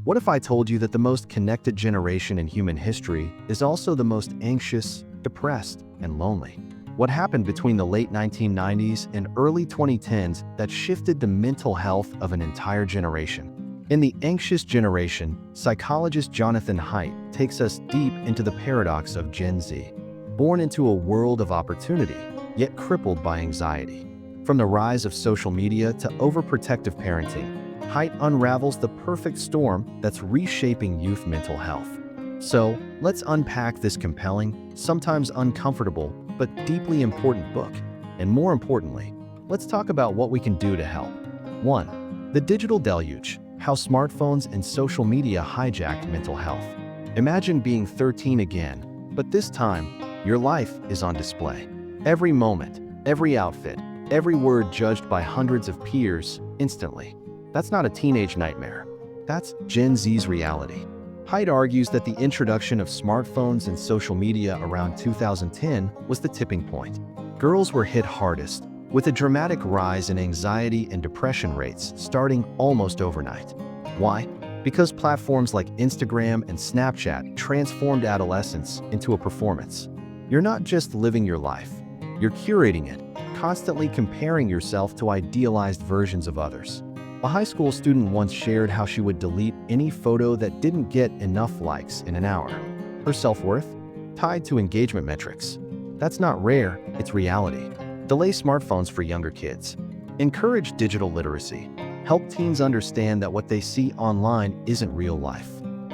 What if I told you that the most connected generation in human history is also the most anxious, depressed, and lonely? What happened between the late 1990s and early 2010s that shifted the mental health of an entire generation? In The Anxious Generation, psychologist Jonathan Haidt takes us deep into the paradox of Gen Z, born into a world of opportunity, yet crippled by anxiety. From the rise of social media to overprotective parenting, Haidt unravels the perfect storm that's reshaping youth mental health. So, let's unpack this compelling, sometimes uncomfortable, but deeply important book. And more importantly, let's talk about what we can do to help. 1. The digital deluge: how smartphones and social media hijacked mental health. Imagine being 13 again, but this time, your life is on display. Every moment, every outfit, every word judged by hundreds of peers instantly. That's not a teenage nightmare. That's Gen Z's reality. Haidt argues that the introduction of smartphones and social media around 2010 was the tipping point. Girls were hit hardest, with a dramatic rise in anxiety and depression rates starting almost overnight. Why? Because platforms like Instagram and Snapchat transformed adolescence into a performance. You're not just living your life, you're curating it, constantly comparing yourself to idealized versions of others. A high school student once shared how she would delete any photo that didn't get enough likes in an hour. Her self-worth? Tied to engagement metrics. That's not rare, it's reality. Delay smartphones for younger kids. Encourage digital literacy. Help teens understand that what they see online isn't real life.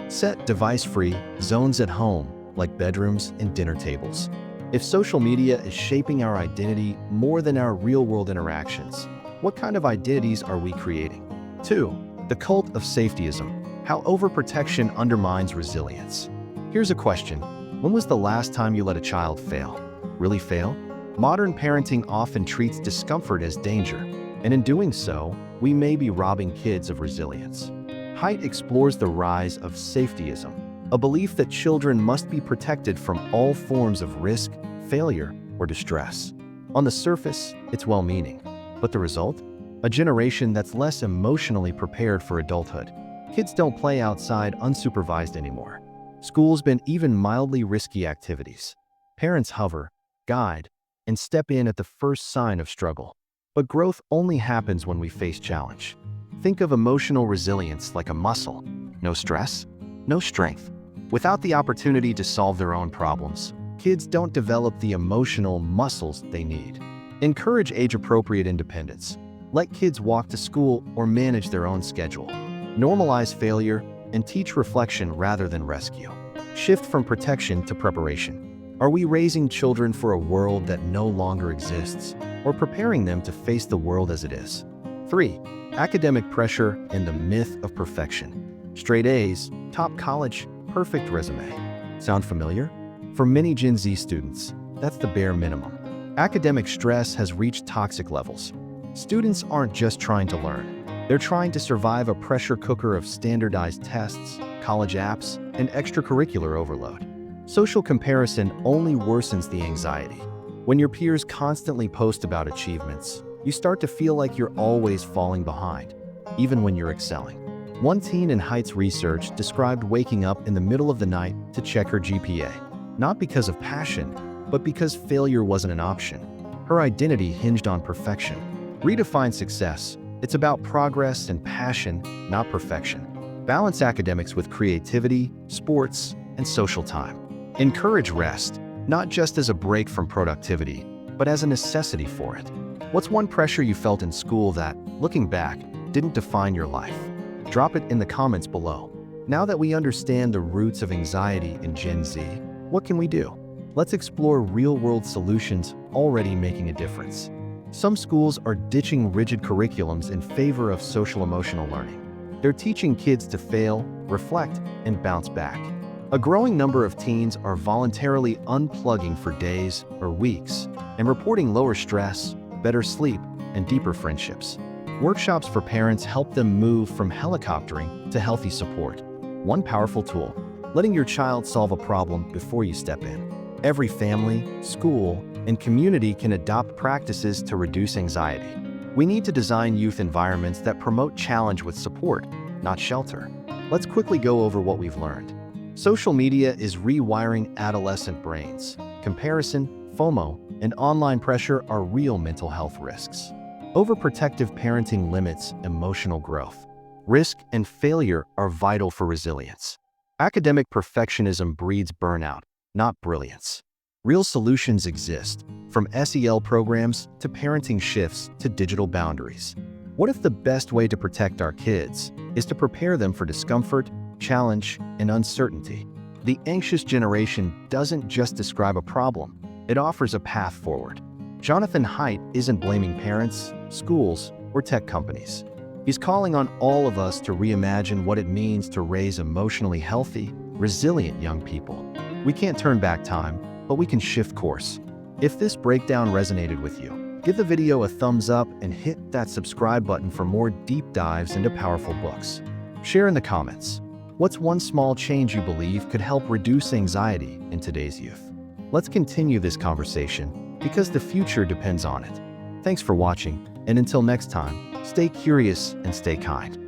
Set device-free zones at home, like bedrooms and dinner tables. If social media is shaping our identity more than our real-world interactions, what kind of identities are we creating? 2. The cult of safetyism: how overprotection undermines resilience. Here's a question. When was the last time you let a child fail? Really fail? Modern parenting often treats discomfort as danger, and in doing so, we may be robbing kids of resilience. Haidt explores the rise of safetyism, a belief that children must be protected from all forms of risk, failure, or distress. On the surface, it's well-meaning. But the result? A generation that's less emotionally prepared for adulthood. Kids don't play outside unsupervised anymore. Schools ban even mildly risky activities. Parents hover, guide, and step in at the first sign of struggle. But growth only happens when we face challenge. Think of emotional resilience like a muscle. No stress, no strength. Without the opportunity to solve their own problems, kids don't develop the emotional muscles they need. Encourage age-appropriate independence. Let kids walk to school or manage their own schedule. Normalize failure and teach reflection rather than rescue. Shift from protection to preparation. Are we raising children for a world that no longer exists, or preparing them to face the world as it is? 3. Academic pressure and the myth of perfection. Straight A's, top college, perfect resume. Sound familiar? For many Gen Z students, that's the bare minimum. Academic stress has reached toxic levels. Students aren't just trying to learn. They're trying to survive a pressure cooker of standardized tests, college apps, and extracurricular overload. Social comparison only worsens the anxiety. When your peers constantly post about achievements, you start to feel like you're always falling behind, even when you're excelling. One teen in Haidt's research described waking up in the middle of the night to check her GPA, not because of passion, but because failure wasn't an option. Her identity hinged on perfection. Redefine success. It's about progress and passion, not perfection. Balance academics with creativity, sports, and social time. Encourage rest, not just as a break from productivity, but as a necessity for it. What's one pressure you felt in school that, looking back, didn't define your life? Drop it in the comments below. Now that we understand the roots of anxiety in Gen Z, what can we do? Let's explore real-world solutions already making a difference. Some schools are ditching rigid curriculums in favor of social-emotional learning. They're teaching kids to fail, reflect, and bounce back. A growing number of teens are voluntarily unplugging for days or weeks and reporting lower stress, better sleep, and deeper friendships. Workshops for parents help them move from helicoptering to healthy support. One powerful tool: letting your child solve a problem before you step in. Every family, school, and community can adopt practices to reduce anxiety. We need to design youth environments that promote challenge with support, not shelter. Let's quickly go over what we've learned. Social media is rewiring adolescent brains. Comparison, FOMO, and online pressure are real mental health risks. Overprotective parenting limits emotional growth. Risk and failure are vital for resilience. Academic perfectionism breeds burnout, not brilliance. Real solutions exist, from SEL programs to parenting shifts to digital boundaries. What if the best way to protect our kids is to prepare them for discomfort, challenge, and uncertainty? The anxious generation doesn't just describe a problem, it offers a path forward. Jonathan Haidt isn't blaming parents, schools, or tech companies. He's calling on all of us to reimagine what it means to raise emotionally healthy, resilient young people. We can't turn back time, but we can shift course. If this breakdown resonated with you, give the video a thumbs up and hit that subscribe button for more deep dives into powerful books. Share in the comments. What's one small change you believe could help reduce anxiety in today's youth? Let's continue this conversation because the future depends on it. Thanks for watching, and until next time, stay curious and stay kind.